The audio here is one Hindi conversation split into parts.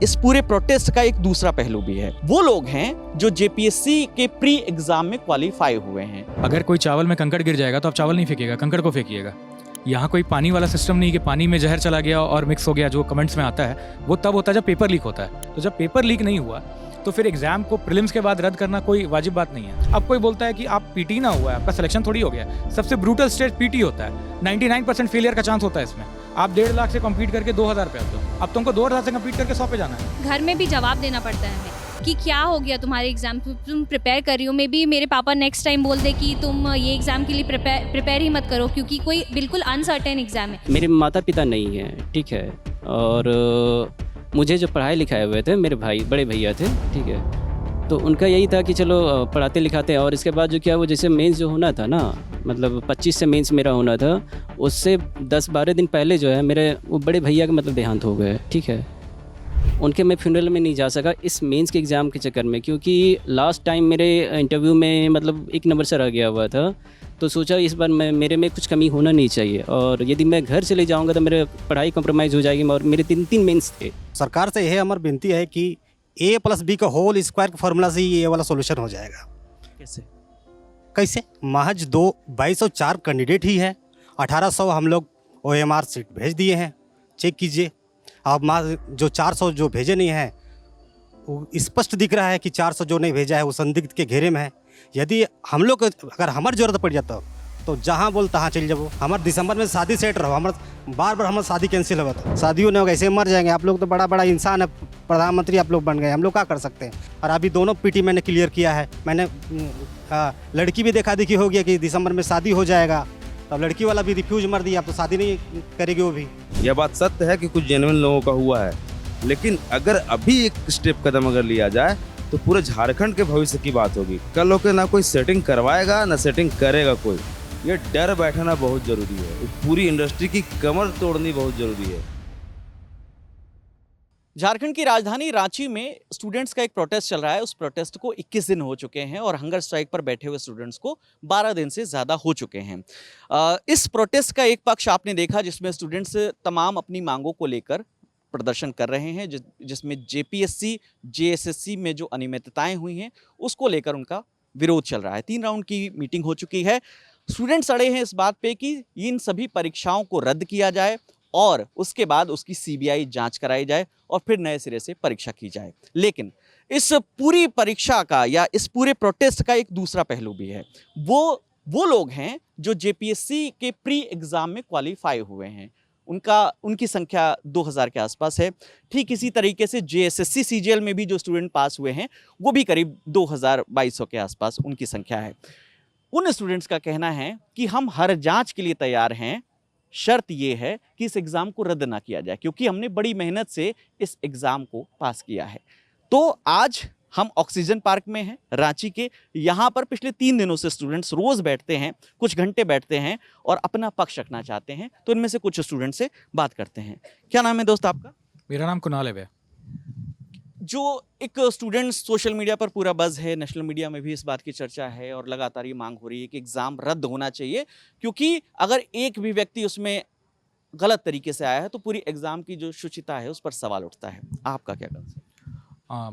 इस पूरे प्रोटेस्ट का एक दूसरा पहलू भी है। वो लोग हैं जो जेपीएससी के प्री एग्जाम में क्वालिफाई हुए हैं। अगर कोई चावल में कंकड़ गिर जाएगा तो आप चावल नहीं फेंकिएगा, कंकड़ को फेंकिएगा। यहाँ कोई पानी वाला सिस्टम नहीं कि पानी में जहर चला गया और मिक्स हो गया, जो कमेंट्स में आता है वो तब होता है जब पेपर लीक होता है। तो जब पेपर लीक नहीं हुआ तो फिर एग्जाम को प्रीलिम्स के बाद रद्द करना कोई वाजिब बात नहीं है। अब कोई बोलता है कि आप पीटी ना हुआ है, आपका सिलेक्शन थोड़ी हो गया। सबसे ब्रूटल स्टेज पीटी होता है, 99% फेलियर का चांस होता है इसमें। आप 1.5 लाख से कम्पीट करके 2000 पे आते हो, अब तुमको 2000 से कम्पीट करके 100 पे जाना है। घर में भी जवाब देना पड़ता है हमें कि क्या हो गया तुम्हारे एग्जाम, तुम प्रिपेयर कर रही हो। मे बी मेरे पापा नेक्स्ट टाइम बोल दे कि तुम ये एग्जाम के लिए प्रिपेयर ही मत करो, क्योंकि कोई बिल्कुल अनसर्टेन एग्जाम है। मेरे माता पिता नहीं हैं, ठीक है, और मुझे जो पढ़ाई लिखाए हुए थे मेरे भाई, बड़े भैया थे, ठीक है, तो उनका यही था कि चलो पढ़ाते लिखाते हैं। और इसके बाद जो क्या, वो जैसे मेंस जो होना था ना, मतलब 25 से मेंस मेरा होना था, उससे 10-12 दिन पहले जो है मेरे वो बड़े भैया का मतलब देहांत हो गए, ठीक है। उनके मैं फ्यूनरल में नहीं जा सका इस मेंस के एग्ज़ाम के चक्कर में, क्योंकि लास्ट टाइम मेरे इंटरव्यू में मतलब 1 नंबर से रह गया हुआ था। तो सोचा इस बार मेरे में कुछ कमी होना नहीं चाहिए, और यदि मैं घर चले जाऊंगा तो मेरे पढ़ाई कॉम्प्रोमाइज़ हो जाएगी। और मेरे 3 मेंस थे। सरकार से यह हमारी विनती है कि A+B का होल स्क्वायर का फार्मूला से ये वाला सोल्यूशन हो जाएगा। कैसे महज 2204 कैंडिडेट ही है, 1800 हम लोग OMR सीट भेज दिए हैं, चेक कीजिए। अब जो 400 जो भेजे नहीं हैं, वो स्पष्ट दिख रहा है कि 400 जो नहीं भेजा है वो संदिग्ध के घेरे में है। यदि हम लोग अगर हमारी ज़रूरत पड़ जाता तो जहाँ बोल तहाँ चल जाओ। हमारे दिसंबर में शादी सेट रहो, हमारा बार हमारा शादी कैंसिल हुआ था। शादियों ने ऐसे मर जाएंगे। आप लोग तो बड़ा इंसान है, प्रधानमंत्री आप लोग बन गए, हम लोग क्या कर सकते हैं। और अभी दोनों पीटी मैंने क्लियर किया है। मैंने लड़की भी देखा देखी हो गया कि दिसंबर में शादी हो जाएगा, अब लड़की वाला भी रिफ्यूज मर दिया, अब तो शादी नहीं करेगी वो भी। यह बात सत्य है कि कुछ जेन्युइन लोगों का हुआ है, लेकिन अगर अभी एक स्टेप कदम अगर लिया जाए तो पूरे झारखंड के भविष्य की बात होगी। कल होकर ना कोई सेटिंग करवाएगा ना सेटिंग करेगा कोई। ये डर बैठाना बहुत जरूरी है, पूरी इंडस्ट्री की कमर तोड़नी बहुत जरूरी है। झारखंड की राजधानी रांची में स्टूडेंट्स का एक प्रोटेस्ट चल रहा है। उस प्रोटेस्ट को 21 दिन हो चुके हैं और हंगर स्ट्राइक पर बैठे हुए स्टूडेंट्स को 12 दिन से ज़्यादा हो चुके हैं। इस प्रोटेस्ट का एक पक्ष आपने देखा जिसमें स्टूडेंट्स तमाम अपनी मांगों को लेकर प्रदर्शन कर रहे हैं, जिसमें जेपीएससी जेएसएससी में जो अनियमितताएं हुई हैं उसको लेकर उनका विरोध चल रहा है। 3 राउंड की मीटिंग हो चुकी है। स्टूडेंट्स अड़े हैं इस बात पे कि इन सभी परीक्षाओं को रद्द किया जाए और उसके बाद उसकी सीबीआई जांच कराई जाए और फिर नए सिरे से परीक्षा की जाए। लेकिन इस पूरी परीक्षा का या इस पूरे प्रोटेस्ट का एक दूसरा पहलू भी है। वो लोग हैं जो जेपीएससी के प्री एग्जाम में क्वालिफाई हुए हैं। उनकी संख्या 2000 के आसपास है। ठीक इसी तरीके से जेएसएससी सीजीएल में भी जो स्टूडेंट पास हुए हैं वो भी करीब 2200 के आसपास उनकी संख्या है। उन स्टूडेंट्स का कहना है कि हम हर जांच के लिए तैयार हैं, शर्त ये है कि इस एग्ज़ाम को रद्द ना किया जाए, क्योंकि हमने बड़ी मेहनत से इस एग्ज़ाम को पास किया है। तो आज हम ऑक्सीजन पार्क में हैं रांची के। यहाँ पर पिछले 3 दिनों से स्टूडेंट्स रोज़ बैठते हैं, कुछ घंटे बैठते हैं और अपना पक्ष रखना चाहते हैं। तो इनमें से कुछ स्टूडेंट से बात करते हैं। क्या नाम है दोस्त आपका? मेरा नाम कुणाल है भैया। जो एक स्टूडेंट सोशल मीडिया पर पूरा बज़ है, नेशनल मीडिया में भी इस बात की चर्चा है और लगातार ये मांग हो रही है कि एग्ज़ाम रद्द होना चाहिए, क्योंकि अगर एक भी व्यक्ति उसमें गलत तरीके से आया है तो पूरी एग्ज़ाम की जो शुचिता है उस पर सवाल उठता है। आपका क्या कंसर्न?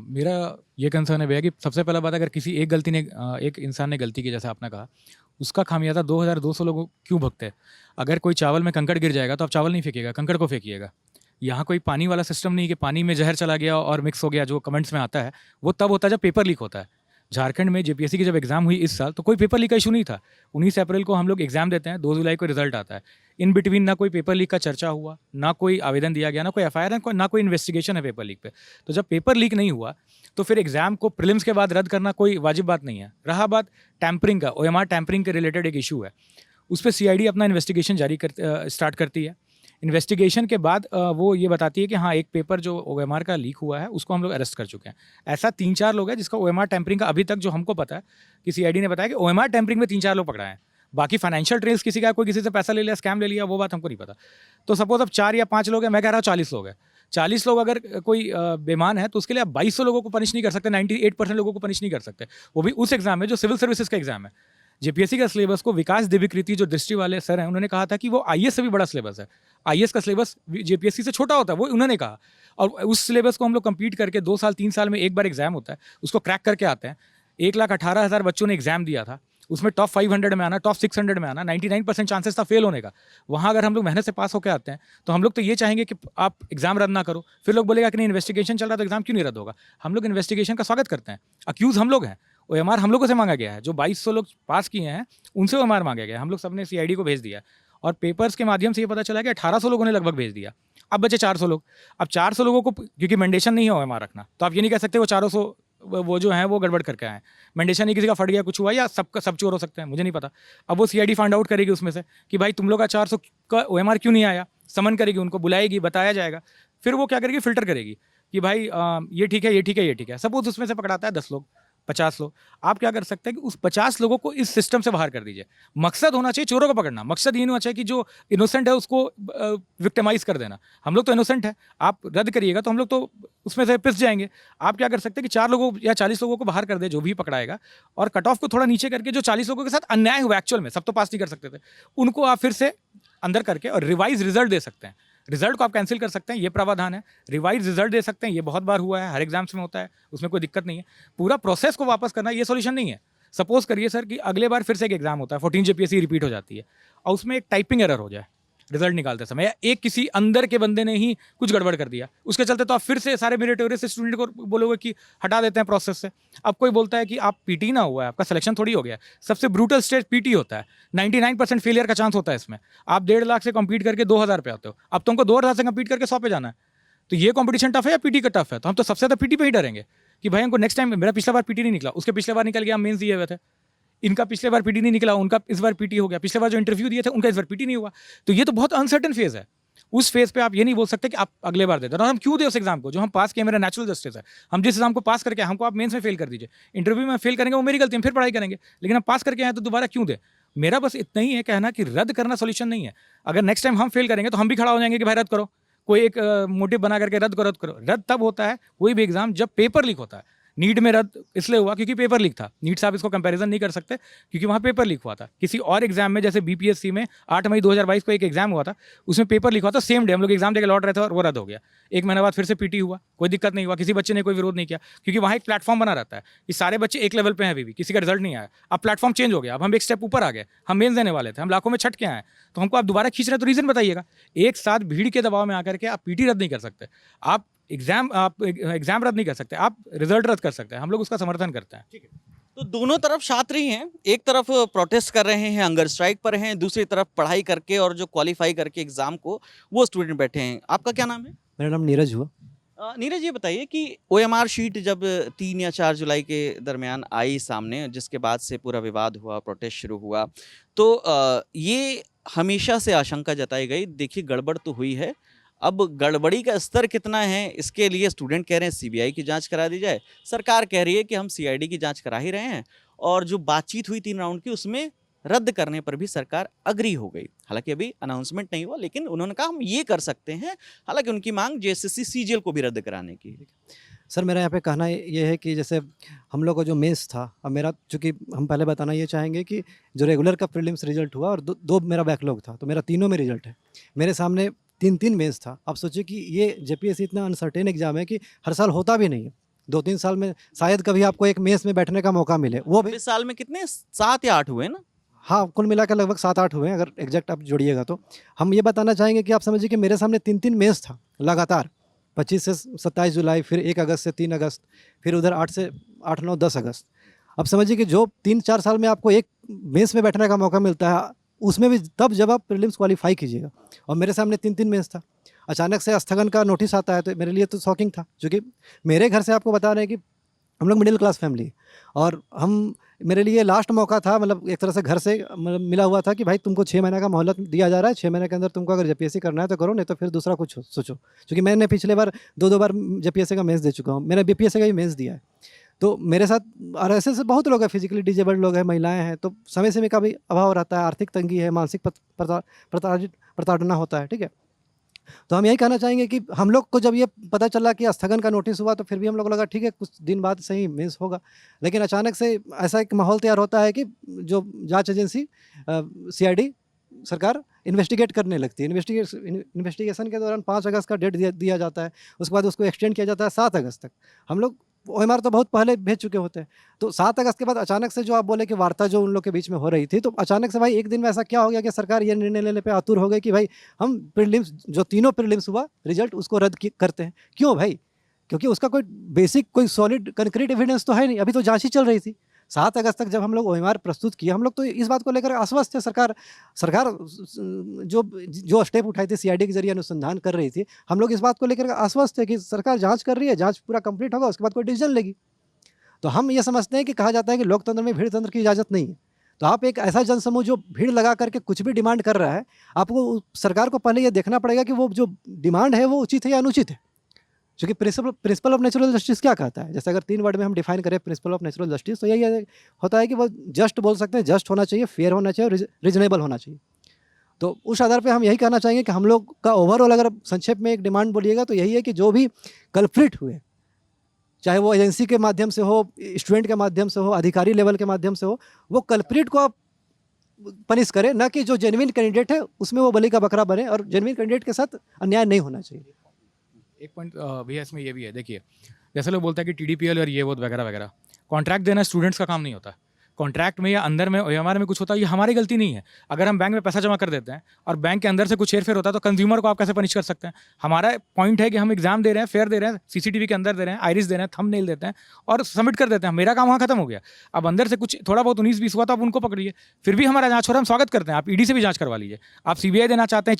मेरा ये कंसर्न है भैया कि सबसे पहला बात, अगर किसी एक इंसान ने गलती की, जैसा आपने कहा, उसका खामियाजा 2200 लोग क्यों भुगते हैं। अगर कोई चावल में कंकड़ गिर जाएगा तो आप चावल नहीं फेंकिएगा, कंकड़ को फेंकिएगा। यहाँ कोई पानी वाला सिस्टम नहीं कि पानी में जहर चला गया और मिक्स हो गया, जो कमेंट्स में आता है वो तब होता है जब पेपर लीक होता है। झारखंड में जेपीएससी की जब एग्ज़ाम हुई इस साल तो कोई पेपर लीक का इशू नहीं था। 19 अप्रैल को हम लोग एग्ज़ाम देते हैं, 2 जुलाई को रिजल्ट आता है। इन बिटवीन ना कोई पेपर लीक का चर्चा हुआ, ना कोई आवेदन दिया गया, ना कोई एफआईआर है, ना कोई इन्वेस्टिगेशन है पेपर लीक पे। तो जब पेपर लीक नहीं हुआ तो फिर एग्ज़ाम को प्रीलिम्स के बाद रद्द करना कोई वाजिब बात नहीं है। रहा बात टैंपरिंग का, OMR टैंपरिंग के रिलेटेड एक इशू है, उस पर CID अपना इन्वेस्टिगेशन स्टार्ट करती है। इन्वेस्टिगेशन के बाद वो ये बताती है कि हाँ, एक पेपर जो OMR का लीक हुआ है उसको हम लोग अरेस्ट कर चुके हैं। ऐसा 3-4 लोग हैं जिसका OMR टैंपरिंग का अभी तक जो हमको पता है कि CID ने बताया कि OMR टैंपरिंग में 3-4 लोग पकड़ाए हैं। बाकी फाइनेंशियल ट्रेल्स किसी का, कोई किसी से पैसा ले लिया, स्कैम ले लिया, वो बात हमको नहीं पता। तो सपोज अब 4 या 5 लोग हैं, मैं कह रहा हूँ 40 लोग हैं। 40 लोग अगर कोई बेईमान है तो उसके लिए आप 2200 लोगों को पनिश नहीं कर सकते, 98% लोगों को पनिश नहीं कर सकते, वो भी उस एग्जाम में जो सिविल सर्विसेज का एग्जाम है। जेपीएससी का सिलेबस को विकास दिव्यकृति जो दृष्टि वाले सर हैं उन्होंने कहा था कि वो आईएएस से भी बड़ा सिलेबस है। आईएएस का सिलेबस जेपीएससी से छोटा होता है, वो उन्होंने कहा। और उस सिलेबस को हम लोग कंप्लीट करके 2 साल 3 साल में एक बार एग्जाम होता है, उसको क्रैक करके आते हैं। 1,18,000 बच्चों ने एग्जाम दिया था, उसमें टॉप 500 में आना, टॉप 600 में आना, 99% चांसेस था फेल होने का। वहाँ अगर हम लोग मेहनत से पास होकर आते हैं तो हम लोग तो ये चाहेंगे कि आप एग्जाम रद्द ना करो। फिर लोग बोलेगा कि नहीं इन्वेस्टिगेशन चल रहा है तो एग्जाम क्यों नहीं रद्द होगा। हम लोग इन्वेस्टिगेशन का स्वागत करते हैं। अक्यूज़ हम लोग हैं, OMR हम लोगों से मांगा गया है। जो 2200 लोग पास किए हैं उनसे OMR मांगा गया है। हम लोग सबने CID को भेज दिया और पेपर्स के माध्यम से ये पता चला कि 1800 लोगों ने लगभग भेज दिया। अब बचे 400 लोग। अब 400 लोगों को, क्योंकि मैंडेशन नहीं है OMR रखना, तो आप ये नहीं कह सकते वो 400 वो जो हैं वो गड़बड़ करके आए। मैंडेशन नहीं, किसी का फट गया कुछ हुआ, या सबका सब चोर हो सकते हैं, मुझे नहीं पता। अब वो CID फाइंड आउट करेगी उसमें से कि भाई तुम लोग का 400 का OMR क्यों नहीं आया, समन करेगी, उनको बुलाएगी, बताया जाएगा। फिर वो क्या करेगी, फिल्टर करेगी कि भाई ये ठीक है, ये ठीक है, ये ठीक है। सपोज उसमें से पकड़ाता है 10 लोग, 50 लोग। आप क्या कर सकते हैं कि उस 50 लोगों को इस सिस्टम से बाहर कर दीजिए। मकसद होना चाहिए चोरों को पकड़ना, मकसद ये नहीं होना चाहिए कि जो इनोसेंट है उसको विक्टिमाइज कर देना। हम लोग तो इनोसेंट है, आप रद्द करिएगा तो हम लोग तो उसमें से पिस जाएंगे। आप क्या कर सकते हैं कि 4 लोगों या 40 लोगों को बाहर कर दे जो भी पकड़ाएगा, और कट ऑफ को थोड़ा नीचे करके जो 40 लोगों के साथ अन्याय हुआ एक्चुअल में, सब तो पास नहीं कर सकते थे, उनको आप फिर से अंदर करके और रिवाइज रिजल्ट दे सकते हैं। रिजल्ट को आप कैंसिल कर सकते हैं, ये प्रावधान है। रिवाइज रिजल्ट दे सकते हैं, ये बहुत बार हुआ है, हर एग्जाम्स में होता है, उसमें कोई दिक्कत नहीं है। पूरा प्रोसेस को वापस करना ये सॉल्यूशन नहीं है। सपोज करिए सर कि अगले बार फिर से एक एग्जाम होता है, 14 JPSC रिपीट हो जाती है और उसमें एक टाइपिंग एरर हो जाए रिजल्ट निकालते समय, या एक किसी अंदर के बंदे ने ही कुछ गड़बड़ कर दिया, उसके चलते तो आप फिर से सारे मेरिटोरियस स्टूडेंट को बोलोगे कि हटा देते हैं प्रोसेस से। अब कोई बोलता है कि आप PT ना हुआ है, आपका सिलेक्शन थोड़ी हो गया। सबसे ब्रूटल स्टेज PT होता है, 99% फेलियर का चांस होता है इसमें। आप 1.5 लाख से कम्पीट करके 2000 पे आते हो, अब तुमको 2000 से कम्पीट करके 100 पे जाना है। तो ये कॉम्पिटिशन टफ है या PT का टफ है? तो हम तो सबसे ज़्यादा PT पे ही डरेंगे कि भाई हमको नेक्स्ट टाइम, मेरा पिछला बार PT नहीं निकला, उसके पिछले बार निकल गया, मेंस दिए हुए थे। इनका पिछले बार PT नहीं निकला, उनका इस बार PT हो गया। पिछले बार जो इंटरव्यू दिए थे उनका इस बार PT नहीं हुआ। तो ये तो बहुत अनसर्टन फेज है। उस फेज पे आप ये नहीं बोल सकते कि आप अगले बार देते हैं। और हम क्यों दे उस एग्जाम को जो हम पास किए, मेरा नेचुरल जस्टिस है। हम जिस एग्जाम को पास करके हमको आप मेंस में फेल कर दीजिए, इंटरव्यू में फेल करेंगे वो मेरी गलती है, फिर पढ़ाई करेंगे, लेकिन हम पास करके आए तो दोबारा क्यों दे। मेरा बस इतना ही है कहना कि रद्द करना सोल्यूशन नहीं है। अगर नेक्स्ट टाइम हम फेल करेंगे तो हम भी खड़ा हो जाएंगे कि भाई रद्द करो, कोई एक मोटिव बना करके रद्द करो, रद्द करो। रद्द तब होता है कोई भी एग्जाम जब पेपर लीक होता है। नीट में रद्द इसलिए हुआ क्योंकि पेपर लीक था। नीट साहब इसको कंपैरिजन नहीं कर सकते क्योंकि वहाँ पेपर लीक हुआ था। किसी और एग्जाम में जैसे BPSC में 8 मई 2022 को एक एग्जाम हुआ था, उसमें पेपर लीक हुआ था, सेम डे हम लोग एग्जाम देकर लौट रहे थे और वो रद्द हो गया। 1 महीना बाद फिर से PT हुआ, कोई दिक्कत नहीं हुआ, किसी बच्चे ने कोई विरोध नहीं किया, क्योंकि वहाँ एक प्लेटफॉर्म बना रहता है कि सारे बच्चे एक लेवल पे हैं, अभी भी किसी का रिजल्ट नहीं आया। अब प्लेटफॉर्म चेंज हो गया, अब हम एक स्टेप ऊपर आ गए, हम मेंस देने वाले थे, हम लाखों में छट के आए, तो हमको आप दोबारा खींच रहे तो रीजन बताइएगा। एक साथ भीड़ के दबाव में आकर के आप PT रद्द नहीं कर सकते, आप एग्जाम रद्द नहीं कर सकते, आप रिजल्ट रद्द कर सकते हैं। हम लोग उसका समर्थन करते हैं। ठीक है, तो दोनों तरफ छात्र ही हैं। एक तरफ प्रोटेस्ट कर रहे हैं, हंगर स्ट्राइक पर हैं, दूसरी तरफ पढ़ाई करके और जो क्वालिफाई करके एग्जाम को वो स्टूडेंट बैठे हैं। आपका क्या नाम है? मेरा नाम नीरज हुआ। नीरज, ये बताइए कि OMR शीट जब 3 या 4 जुलाई के दरमियान आई सामने, जिसके बाद से पूरा विवाद हुआ, प्रोटेस्ट शुरू हुआ, तो ये हमेशा से आशंका जताई गई, देखिए गड़बड़ तो हुई है, अब गड़बड़ी का स्तर कितना है इसके लिए स्टूडेंट कह रहे हैं CBI की जांच करा दी जाए, सरकार कह रही है कि हम CID की जांच करा ही रहे हैं, और जो बातचीत हुई 3 राउंड की उसमें रद्द करने पर भी सरकार अग्री हो गई। हालांकि अभी अनाउंसमेंट नहीं हुआ, लेकिन उन्होंने कहा हम ये कर सकते हैं। हालांकि उनकी मांग JSSC CGL को भी रद्द कराने की है। सर मेरा यहाँ पे कहना ये है कि जैसे हम लोग का जो मेंस था, अब मेरा चूँकि हम पहले बताना ये चाहेंगे कि जो रेगुलर का प्रीलिम्स रिजल्ट हुआ और दो मेरा बैकलॉग था, तो मेरा तीनों में रिजल्ट है। मेरे सामने 3 मेंस था। अब सोचिए कि ये JPSC इतना अनसर्टेन एग्जाम है कि हर साल होता भी नहीं है। 2-3 साल में शायद कभी आपको एक मेंस में बैठने का मौका मिले, वो भी इस साल में कितने 7 या 8 हुए ना? हाँ, कुल मिलाकर लगभग 7-8 हुए हैं, अगर एग्जैक्ट आप जोड़िएगा तो। हम ये बताना चाहेंगे कि आप समझिए कि मेरे सामने 3 मेंस था लगातार, 25 से 27 जुलाई, फिर 1 अगस्त से 3 अगस्त, फिर उधर 8 से 8, 9, 10 अगस्त। अब समझिए कि जो 3-4 साल में आपको एक मेंस में बैठने का मौका मिलता है, उसमें भी तब जब आप प्रीलिम्स क्वालिफाई कीजिएगा। और मेरे सामने 3 मेंस था। अचानक से स्थगन का नोटिस आता है तो मेरे लिए तो शॉकिंग था, क्योंकि मेरे घर से आपको बता रहे हैं कि हम लोग मिडिल क्लास फैमिली, और मेरे लिए लास्ट मौका था, मतलब एक तरह से घर से मतलब मिला हुआ था कि भाई तुमको 6 महीने का मोहलत दिया जा रहा है, 6 महीने के अंदर तुमको अगर JPSC करना है तो करो, नहीं तो फिर दूसरा कुछ सोचो। क्योंकि मैंने पिछले बार 2 बार JPSC का मेंस दे चुका हूँ, मैंने BPSC का भी मेंस दिया है। तो मेरे साथ और ऐसे बहुत लोग हैं, फिजिकली डिजेबल्ड लोग हैं, महिलाएं हैं, तो समय समय का भी अभाव रहता है, आर्थिक तंगी है, मानसिक प्रताड़ना होता है। ठीक है, तो हम यही कहना चाहेंगे कि हम लोग को जब ये पता चला कि स्थगन का नोटिस हुआ तो फिर भी हम लोग लगा ठीक है कुछ दिन बाद सही मेंस होगा, लेकिन अचानक से ऐसा एक माहौल तैयार होता है कि जो जांच एजेंसी CID सरकार इन्वेस्टिगेट करने लगती है। इन्वेस्टिगेशन के दौरान 5 अगस्त का डेट दिया जाता है, उसके बाद उसको एक्सटेंड किया जाता है 7 अगस्त तक। हम लोग OMR तो बहुत पहले भेज चुके होते हैं, तो 7 अगस्त के बाद अचानक से जो आप बोले कि वार्ता जो उन लोग के बीच में हो रही थी, तो अचानक से भाई एक दिन में ऐसा क्या हो गया कि सरकार ये निर्णय लेने पे आतुर हो गई कि भाई हम प्रीलिम्स, जो तीनों प्रीलिम्स हुआ रिजल्ट, उसको रद्द करते हैं। क्यों भाई? क्योंकि उसका कोई बेसिक, कोई सॉलिड कंक्रीट एविडेंस तो है नहीं, अभी तो जांच ही चल रही थी। 7 अगस्त तक जब हम लोग OMR प्रस्तुत किए, हम लोग तो इस बात को लेकर आश्वस्त थे। सरकार जो स्टेप उठाई थी, CID के जरिए अनुसंधान कर रही थी, हम लोग इस बात को लेकर आश्वस्त थे कि सरकार जांच कर रही है, जांच पूरा कंप्लीट होगा, उसके बाद कोई डिसीजन लेगी। तो हम ये समझते हैं कि कहा जाता है कि लोकतंत्र में भीड़ तंत्र की इजाज़त नहीं है। तो आप एक ऐसा जनसमूह जो भीड़ लगा करके कुछ भी डिमांड कर रहा है, आपको सरकार को पहले ये देखना पड़ेगा कि वो जो डिमांड है वो उचित है या अनुचित है। क्योंकि प्रिंसिपल ऑफ नेचुरल जस्टिस क्या कहता है? जैसे अगर 3 वर्ड में हम डिफाइन करें प्रिंसिपल ऑफ नेचुरल जस्टिस, तो यही होता है कि वो जस्ट बोल सकते हैं, जस्ट होना चाहिए, फेयर होना चाहिए और रीजनेबल होना चाहिए। तो उस आधार पे हम यही कहना चाहेंगे कि हम लोग का ओवरऑल अगर संक्षेप में एक डिमांड बोलिएगा तो यही है कि जो भी कल्प्रिट हुए, चाहे वो एजेंसी के माध्यम से हो, स्टूडेंट के माध्यम से हो, अधिकारी लेवल के माध्यम से हो, वो कल्प्रिट को आप पनिश करें, ना कि जो जेन्युइन कैंडिडेट है उसमें वो बलि का बकरा बने, और जेन्युइन कैंडिडेट के साथ अन्याय नहीं होना चाहिए। एक पॉइंट भैया इसमें ये भी है, देखिए जैसे लोग बोलते हैं कि TDPL और ये वो वगैरह वगैरह, कॉन्ट्रैक्ट देना स्टूडेंट्स का काम नहीं होता। कॉन्ट्रैक्ट में या अंदर में OMR में कुछ होता है, ये हमारी गलती नहीं है। अगर हम बैंक में पैसा जमा कर देते हैं और बैंक के अंदर से कुछ हेरफेर होता है, तो कंज्यूमर को आप कैसे पनिश कर सकते हैं? हमारा पॉइंट है कि हम एग्जाम दे रहे हैं, फेयर दे रहे हैं, CCTV के अंदर दे रहे हैं, आइरिस दे रहे हैं, थंबनेल देते हैं और सबमिट कर देते हैं। मेरा काम वहाँ खत्म हो गया। अब अंदर से कुछ थोड़ा बहुत 19-20 हुआ तो आप उनको पकड़िए, फिर भी हमारा जांच हो रहा है, हम स्वागत करते हैं। आप ED से भी जांच करवा लीजिए, आप CBI देना चाहते हैं,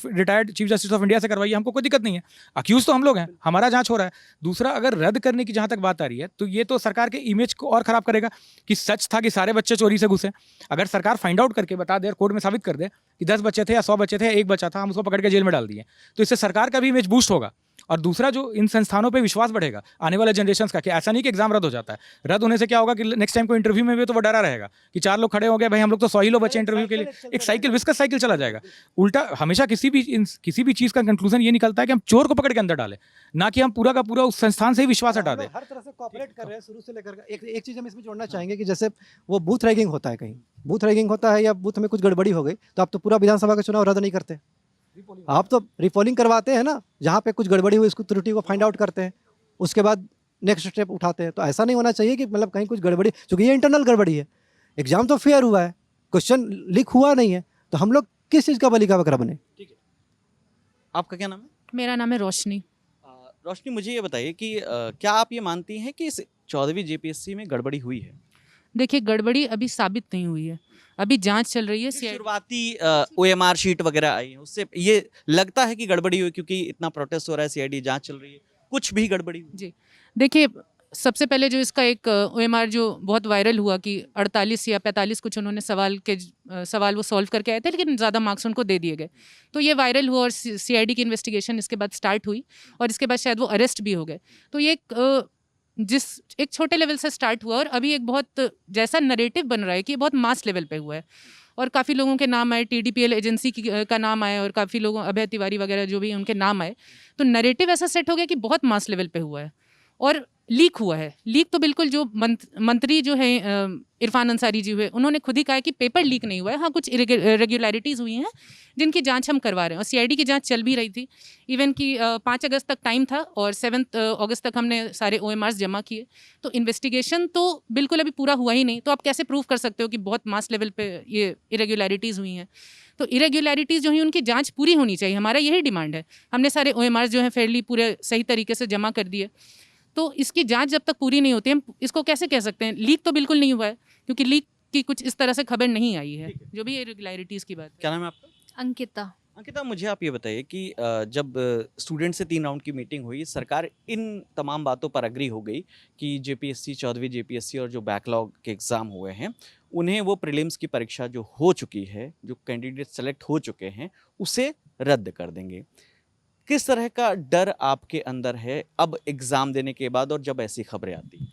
retired chief justice of India से करवाइए, हमको कोई दिक्कत नहीं है। अक्यूज तो हम लोग हैं, हमारा जांच हो रहा है। दूसरा, अगर रद्द करने की जहाँ तक बात आ रही है, तो ये तो सरकार के इमेज को और खराब करेगा कि सच था कि सारे बच्चे चोरी से घुसे। अगर सरकार फाइंड आउट करके बता दे और कोर्ट में साबित कर दे कि 10 बच्चे थे या 100 बच्चे थे या 1 बच्चा था, हम उसको पकड़ के जेल में डाल दिए, तो इससे सरकार का भी इमेज बूस्ट होगा। और दूसरा, जो इन संस्थानों पे विश्वास बढ़ेगा आने वाले जनरेशंस का, कि ऐसा नहीं कि एग्जाम रद्द हो जाता है। रद्द होने से क्या होगा कि नेक्स्ट टाइम को इंटरव्यू में भी तो वो डरा रहेगा कि 4 लोग खड़े हो गए, भाई हम लोग तो 100 ही लोग बचे इंटरव्यू के लिए। एक साइकिल, विस्कस साइकिल चला जाएगा। उल्टा हमेशा किसी भी चीज़ का कंक्लूजन ये निकलता है कि हम चोर को पकड़ के अंदर डालें, ना कि हम पूरा का पूरा उस संस्थान से ही विश्वास हटा दें। हर तरह से कोऑपरेट कर रहे हैं शुरू से लेकर। एक चीज़ हम इसमें जोड़ना चाहेंगे कि जैसे वो बूथ रैगिंग होता है, कहीं बूथ रैगिंग होता है या बूथ में कुछ गड़बड़ी हो गई, तो आप तो पूरा विधानसभा का चुनाव रद्द नहीं करते, आप तो रिपोलिंग करवाते हैं ना। जहाँ पे कुछ गड़बड़ी हुई उसको, त्रुटि को फाइंड आउट करते हैं, उसके बाद नेक्स्ट स्टेप उठाते हैं। तो ऐसा नहीं होना चाहिए कि मतलब कहीं कुछ गड़बड़ी, क्योंकि ये इंटरनल गड़बड़ी है। एग्जाम तो फेयर हुआ है, क्वेश्चन लीक हुआ नहीं है, तो हम लोग किस चीज़ का बलि का बकरा बने? ठीक है, आपका क्या नाम है? मेरा नाम है रोशनी। रोशनी, मुझे ये बताइए कि क्या आप ये मानती हैं कि इस 14वीं JPSC में गड़बड़ी हुई है? देखिए, गड़बड़ी अभी साबित नहीं हुई है, अभी जांच चल रही है। शुरुआती OMR शीट वगैरह आई है, उससे ये लगता है कि गड़बड़ी हुई, क्योंकि इतना प्रोटेस्ट हो रहा है, CID जांच चल रही है, कुछ भी गड़बड़ी हुई? जी, देखिए सबसे पहले जो इसका एक OMR जो बहुत वायरल हुआ कि 48 या 45 कुछ उन्होंने सवाल वो सॉल्व करके आए थे, लेकिन ज़्यादा मार्क्स उनको दे दिए गए, तो ये वायरल हुआ और CID की इन्वेस्टिगेशन इसके बाद स्टार्ट हुई और इसके बाद शायद वो अरेस्ट भी हो गए। तो ये एक छोटे लेवल से स्टार्ट हुआ और अभी एक बहुत जैसा नरेटिव बन रहा है कि ये बहुत मास लेवल पे हुआ है और काफ़ी लोगों के नाम आए, TDPL एजेंसी का नाम आया और काफ़ी लोगों, अभय तिवारी वगैरह जो भी उनके नाम आए, तो नरेटिव ऐसा सेट हो गया कि बहुत मास लेवल पे हुआ है और लीक हुआ है। लीक तो बिल्कुल जो मंत्री जो है इरफान अंसारी जी हुए, उन्होंने खुद ही कहा कि पेपर लीक नहीं हुआ है, हाँ कुछ इरेगुलरिटीज़ हुई हैं जिनकी जांच हम करवा रहे हैं और CID की जांच चल भी रही थी। इवन कि 5 अगस्त तक टाइम था और 7 अगस्त तक हमने सारे OMRs जमा किए, तो इन्वेस्टिगेशन तो बिल्कुल अभी पूरा हुआ ही नहीं, तो आप कैसे प्रूव कर सकते हो कि बहुत मास लेवल पे ये इरेगुलरिटीज़ हुई हैं? तो इरेगुलरिटीज़ जो हुई उनकी जांच पूरी होनी चाहिए, हमारा यही डिमांड है। हमने सारे OMRs जो हैं फेयरली पूरे सही तरीके से जमा कर दिए, तो इसकी जांच जब तक पूरी नहीं होती, हम इसको कैसे कह सकते हैं? लीक तो बिल्कुल नहीं हुआ है, क्योंकि लीक की कुछ इस तरह से खबर नहीं आई है, जो भी इरेगुलरिटीज़ की बात। क्या नाम है आपका? अंकिता। अंकिता, मुझे आप ये बताइए कि जब स्टूडेंट से 3 राउंड की मीटिंग हुई, सरकार इन तमाम बातों पर अग्री हो गई कि JPSC 14वीं JPSC और जो बैकलॉग के एग्ज़ाम हुए हैं, उन्हें वो प्रीलिम्स की परीक्षा जो हो चुकी है, जो कैंडिडेट सेलेक्ट हो चुके हैं, उसे रद्द कर देंगे। किस तरह का डर आपके अंदर है अब एग्ज़ाम देने के बाद और जब ऐसी खबरें आती हैं?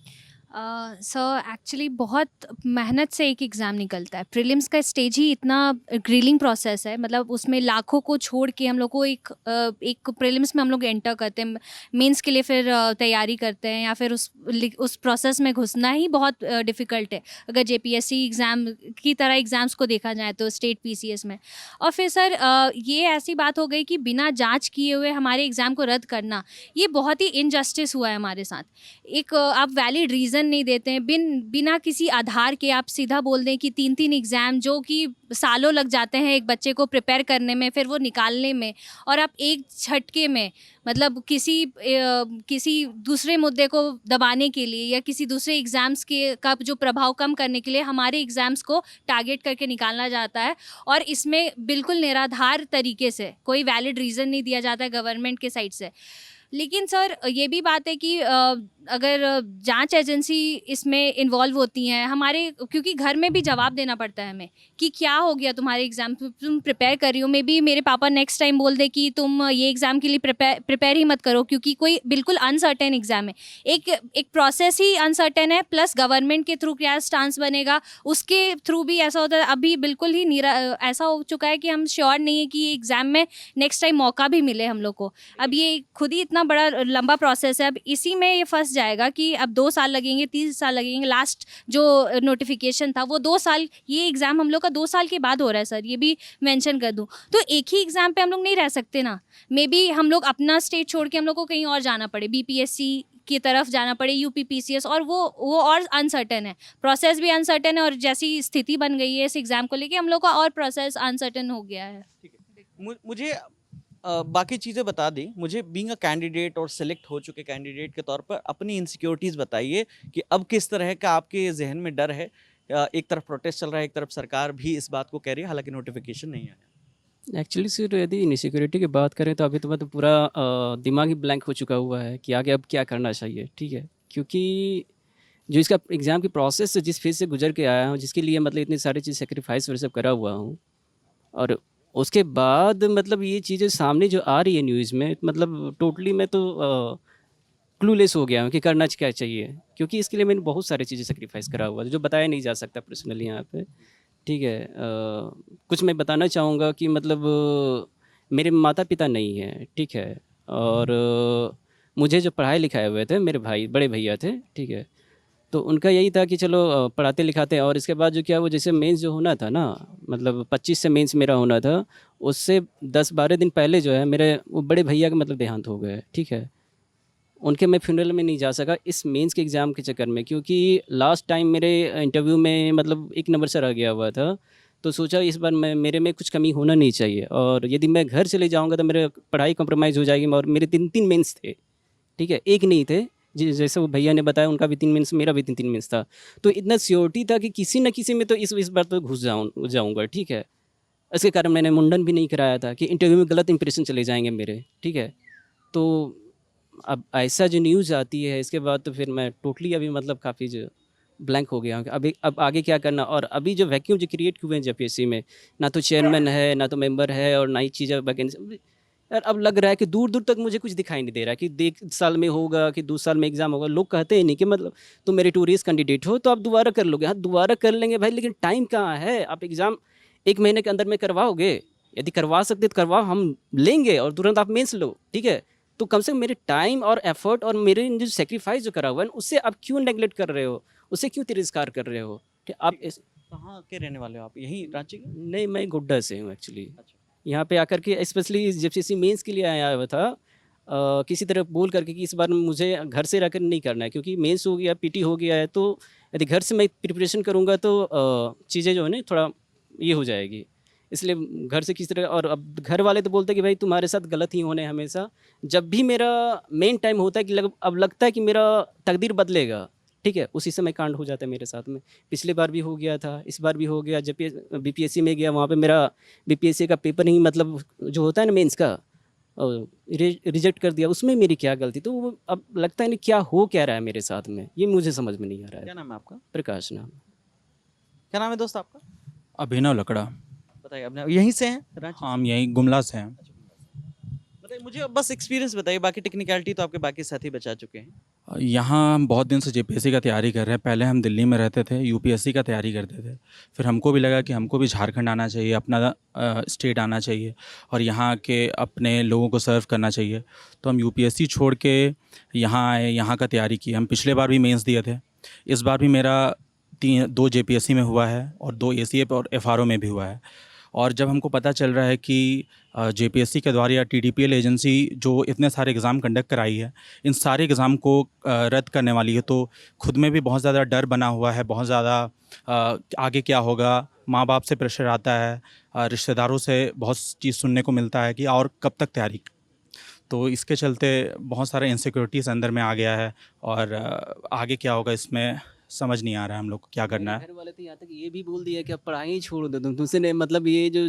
सर एक्चुअली बहुत मेहनत से एक एग्ज़ाम निकलता है। प्रीलिम्स का स्टेज ही इतना ग्रिलिंग प्रोसेस है, मतलब उसमें लाखों को छोड़ के हम लोग को एक प्रीलिम्स में हम लोग एंटर करते हैं, मेंस के लिए फिर तैयारी करते हैं, या फिर उस प्रोसेस में घुसना ही बहुत डिफ़िकल्ट है अगर जेपीएससी एग्ज़ाम की तरह एग्ज़ाम्स को देखा जाए तो, स्टेट पीसीएस में। और फिर सर ये ऐसी बात हो गई कि बिना जांच किए हुए हमारे एग्ज़ाम को रद्द करना, ये बहुत ही इनजस्टिस हुआ है हमारे साथ। एक आप वैलिड रीज़न नहीं देते हैं, बिना किसी आधार के आप सीधा बोल दें कि 3-3 एग्ज़ाम जो कि सालों लग जाते हैं एक बच्चे को प्रिपेयर करने में, फिर वो निकालने में, और आप एक झटके में मतलब किसी दूसरे मुद्दे को दबाने के लिए या किसी दूसरे एग्ज़ाम्स के का जो प्रभाव कम करने के लिए हमारे एग्ज़ाम्स को टारगेट करके निकालना जाता है, और इसमें बिल्कुल निराधार तरीके से कोई वैलिड रीज़न नहीं दिया जाता है गवर्नमेंट के साइड से। लेकिन सर ये भी बात है कि अगर जांच एजेंसी इसमें इन्वॉल्व होती हैं हमारे, क्योंकि घर में भी जवाब देना पड़ता है हमें कि क्या हो गया तुम्हारे एग्ज़ाम, तुम प्रिपेयर कर रही हो। मे बी मेरे पापा नेक्स्ट टाइम बोल दे कि तुम ये एग्ज़ाम के लिए प्रिपेयर ही मत करो, क्योंकि कोई बिल्कुल अनसर्टेन एग्ज़ाम है, एक प्रोसेस ही अनसर्टेन है, प्लस गवर्नमेंट के थ्रू क्या स्टांस बनेगा उसके थ्रू भी ऐसा होता है। अभी बिल्कुल ही ऐसा हो चुका है कि हम श्योर नहीं है कि एग्ज़ाम में नेक्स्ट टाइम मौका भी मिले हम लोग को। अब ये खुद ही इतना बड़ा लंबा प्रोसेस है, अब इसी में ये फंस जाएगा कि अब 2 साल लगेंगे, 30 साल लगेंगे। लास्ट जो नोटिफिकेशन था वो 2 साल, ये एग्ज़ाम हम लोग का 2 साल के बाद हो रहा है सर, ये भी मेंशन कर दूं। तो एक ही एग्ज़ाम पे हम लोग नहीं रह सकते ना, मे बी हम लोग अपना स्टेट छोड़ के हम लोग को कहीं और जाना पड़े, बीपीएससी की तरफ जाना पड़े, यूपी पीसीएस, और वो और अनसर्टेन है, प्रोसेस भी अनसर्टेन है, और जैसी स्थिति बन गई है इस एग्ज़ाम को लेके हम लोग का और प्रोसेस अनसर्टेन हो गया है। मुझे बाकी चीज़ें बता दी। मुझे बीइंग अ कैंडिडेट और सिलेक्ट हो चुके कैंडिडेट के तौर पर अपनी इनसिक्योरिटीज़ बताइए कि अब किस तरह का आपके जहन में डर है। एक तरफ प्रोटेस्ट चल रहा है, एक तरफ सरकार भी इस बात को कह रही है, हालांकि नोटिफिकेशन नहीं आया। एक्चुअली सर यदि इनसिक्योरिटी की बात करें तो अभी तो मतलब पूरा दिमाग ही ब्लैंक हो चुका हुआ है कि आगे अब क्या करना चाहिए, ठीक है। क्योंकि जो इसका एग्ज़ाम की प्रोसेस से जिस फेज़ से गुजर के आया हूँ, जिसके लिए मतलब इतनी सारी चीज़ सेक्रीफाइस और सब करा हुआ हूँ, और उसके बाद मतलब ये चीज़ें सामने जो आ रही है न्यूज़ में, मतलब टोटली मैं तो क्लूलेस हो गया हूँ कि करना क्या चाहिए। क्योंकि इसके लिए मैंने बहुत सारी चीज़ें सेक्रीफाइस करा हुआ है जो बताया नहीं जा सकता पर्सनली यहाँ पे, ठीक है। कुछ मैं बताना चाहूँगा कि मतलब मेरे माता पिता नहीं हैं, ठीक है, और मुझे जो पढ़ाए लिखाए हुए थे मेरे भाई, बड़े भैया थे, ठीक है। तो उनका यही था कि चलो पढ़ाते लिखाते हैं, और इसके बाद जो क्या वो जैसे मेंस जो होना था ना, मतलब 25 से मेंस मेरा होना था, उससे 10-12 दिन पहले जो है मेरे वो बड़े भैया का मतलब देहांत हो गए, ठीक है। उनके मैं फ्यूनरल में नहीं जा सका इस मेंस के एग्ज़ाम के चक्कर में, क्योंकि लास्ट टाइम मेरे इंटरव्यू में मतलब 1 नंबर से रह गया हुआ था। तो सोचा इस बार मेरे में कुछ कमी होना नहीं चाहिए, और यदि मैं घर चले जाऊँगा तो मेरे पढ़ाई कॉम्प्रोमाइज़ हो जाएगी। और मेरे 3 मेंस थे, ठीक है, एक नहीं थे। जैसे वो भैया ने बताया उनका भी 3 मेंस, मेरा भी 3 मेंस था। तो इतना श्योरिटी था कि किसी न किसी में तो इस बार तो घुस जाऊँगा, ठीक है। इसके कारण मैंने मुंडन भी नहीं कराया था कि इंटरव्यू में गलत इंप्रेशन चले जाएंगे मेरे, ठीक है। तो अब ऐसा जो न्यूज़ आती है इसके बाद तो फिर मैं टोटली अभी मतलब काफ़ी जो ब्लैंक हो गया हूँ कि अब आगे क्या करना। और अभी जो वैक्यूम जो क्रिएट हुए हैं जेपीएससी में, ना तो चेयरमैन है, ना तो मेंबर है, और ना ही चीज़ें वैकेंसी। यार अब लग रहा है कि दूर दूर तक मुझे कुछ दिखाई नहीं दे रहा कि 1 साल में होगा कि 2 साल में एग्ज़ाम होगा। लोग कहते हैं नहीं कि मतलब तुम मेरिटोरियस कैंडिडेट हो तो आप दोबारा कर लोगे। हाँ, दोबारा कर लेंगे भाई, लेकिन टाइम कहाँ है? आप एग्ज़ाम 1 महीने के अंदर में करवाओगे? यदि करवा सकते तो करवाओ, हम लेंगे, और तुरंत आप मेंस लो, ठीक है। तो कम से कम मेरे टाइम और एफर्ट और मेरे जो सेक्रीफाइस जो करा हुआ है उससे आप क्यों नेगलेक्ट कर रहे हो, उससे क्यों तिरस्कार कर रहे हो कि आप कहाँ के रहने वाले हो आप? यहीं रांची के? नहीं, मैं गोड्डा से हूँ एक्चुअली। अच्छा। यहाँ पे आकर के स्पेशली जेपीएससी मेंस के लिए आया हुआ था, किसी तरह बोल करके कि इस बार मुझे घर से रहकर नहीं करना है, क्योंकि मेंस हो गया, पीटी हो गया है, तो यदि घर से मैं प्रिपरेशन करूँगा तो चीज़ें जो है ना थोड़ा ये हो जाएगी, इसलिए घर से किसी तरह। और अब घर वाले तो बोलते हैं कि भाई तुम्हारे साथ गलत ही होने हमेशा। जब भी मेरा मेन टाइम होता है कि अब लगता है कि मेरा तकदीर बदलेगा, ठीक है, उसी समय कांड हो जाता है मेरे साथ में। पिछले बार भी हो गया था, इस बार भी हो गया। जब बीपीएससी में गया वहाँ पे मेरा बीपीएससी का पेपर ही मतलब जो होता है ना मेंस का, रिजेक्ट कर दिया। उसमें मेरी क्या गलती? तो वो अब लगता है नहीं क्या हो क्या रहा है मेरे साथ में, ये मुझे समझ में नहीं आ रहा क्या है। नाम है आपका? प्रकाश नाम। क्या नाम है दोस्त आपका? अभिनव लकड़ा। बताइए, अपने यहीं से हैं रांची? हम यहीं गुमला से हैं। मतलब बताइए, मुझे बस एक्सपीरियंस बताइए, बाकी टेक्निकलिटी तो आपके बाकी साथी बचा चुके हैं। यहाँ हम बहुत दिन से जेपीएससी का तैयारी कर रहे हैं। पहले हम दिल्ली में रहते थे, यूपीएससी का तैयारी करते थे। फिर हमको भी लगा कि हमको भी झारखंड आना चाहिए, अपना स्टेट आना चाहिए और यहाँ के अपने लोगों को सर्व करना चाहिए। तो हम यूपीएससी छोड़ के यहाँ आए, यहाँ का तैयारी की। हम पिछले बार भी मेंस दिए थे, इस बार भी मेरा 2 जेपीएससी में हुआ है और 2 एसीए और एफआरओ में भी हुआ है। और जब हमको पता चल रहा है कि जेपीएससी के द्वारा या टीडीपीएल एजेंसी जो इतने सारे एग्ज़ाम कंडक्ट कराई है, इन सारे एग्ज़ाम को रद्द करने वाली है, तो खुद में भी बहुत ज़्यादा डर बना हुआ है। बहुत ज़्यादा आगे क्या होगा, माँ बाप से प्रेशर आता है, रिश्तेदारों से बहुत चीज़ सुनने को मिलता है कि और कब तक तैयारी। तो इसके चलते बहुत सारे इनसिक्योरिटीज़ अंदर में आ गया है और आगे क्या होगा इसमें समझ नहीं आ रहा है हम लोग को क्या करना है। घर वाले तो यहाँ तक ये भी बोल दिया कि अब पढ़ाई ही छोड़ दो तुम, तुमसे नहीं मतलब ये जो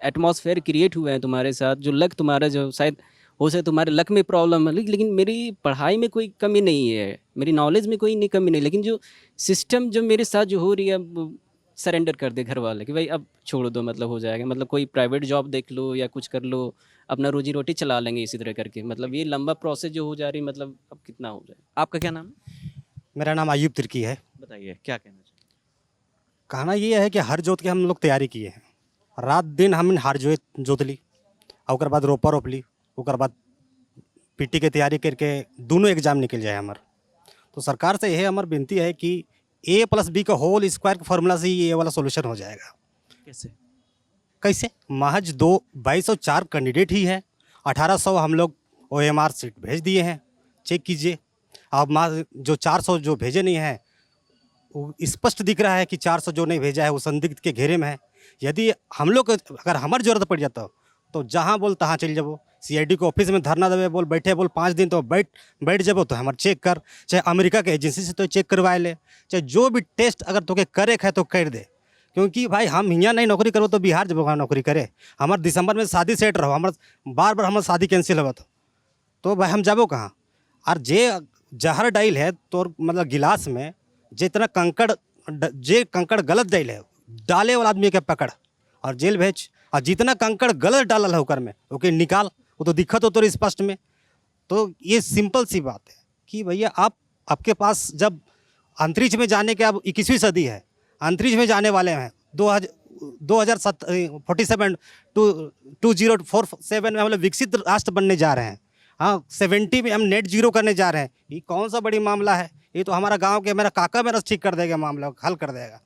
एटमॉस्फेयर क्रिएट हुए हैं तुम्हारे साथ, जो लक तुम्हारा जो शायद हो सके तुम्हारे लक में प्रॉब्लम है, लेकिन मेरी पढ़ाई में कोई कमी नहीं है, मेरी नॉलेज में कोई नहीं कमी नहीं, लेकिन जो सिस्टम जो मेरे साथ जो हो रही है, अब सरेंडर कर दे घर वाले कि भाई अब छोड़ दो, मतलब हो जाएगा, मतलब कोई प्राइवेट जॉब देख लो या कुछ कर लो, अपना रोजी रोटी चला लेंगे इसी तरह करके। मतलब ये लंबा प्रोसेस जो हो जा रही, मतलब अब कितना हो जाए। आपका क्या नाम है? मेरा नाम अयूब तिर्की है। बताइए क्या कहना चाहिए। कहना ये है कि हर जोत की हम लोग तैयारी किए हैं, रात दिन हम हर जोत ली, और ओकर बाद रोपा रोप ली, ओकर बाद पीटी के तैयारी करके दोनों एग्जाम निकल जाए हमार। तो सरकार से यह हमार विनती है कि A+B का होल स्क्वायर का फॉर्मूला से ये वाला सोल्यूशन हो जाएगा। कैसे? कैसे? महज 2204 कैंडिडेट ही है, 1800 हम लोग OMR सीट भेज दिए हैं, चेक कीजिए। अब जो 400 जो भेजे नहीं हैं, वो स्पष्ट दिख रहा है कि 400 जो नहीं भेजा है वो संदिग्ध के घेरे में है। यदि हम लोग अगर हमारी ज़रूरत पड़ जाता तो जहाँ बोल तहाँ चल जाबो, CID के ऑफिस में धरना देवे, बोल बैठे, बोल 5 दिन तो बैठ जाबो, तो हमारे चेक कर, चाहे अमेरिका के एजेंसी से तो चेक करवा ले, चाहे जो भी टेस्ट अगर तो करे है तो कर दे। क्योंकि भाई हम यहाँ नहीं नौकरी करो तो बिहार जब वहाँ नौकरी करे। हमारे दिसंबर में शादी सेट रहो, हमारे बार बार हमारे शादी कैंसिल हुआ तो भाई हम जाबो कहाँ। और जे जहर डाइल है तो मतलब गिलास में जितना कंकड़ गलत डाइल है, डाले वाला आदमी के पकड़ और जेल भेज, और जितना कंकड़ गलत डालल है ओकर में ओके निकाल, वो तो दिक्कत हो तो स्पष्ट में। तो ये सिंपल सी बात है कि भैया आपके पास जब अंतरिक्ष में जाने के, अब 21वीं सदी है, अंतरिक्ष में जाने वाले हैं 2047 2047 में हम लोग विकसित राष्ट्र बनने जा रहे हैं। हाँ, 70 में हम नेट जीरो करने जा रहे हैं। ये कौन सा बड़ी मामला है? ये तो हमारा गांव के मेरा काका मेरा ठीक कर देगा, मामला हल कर देगा।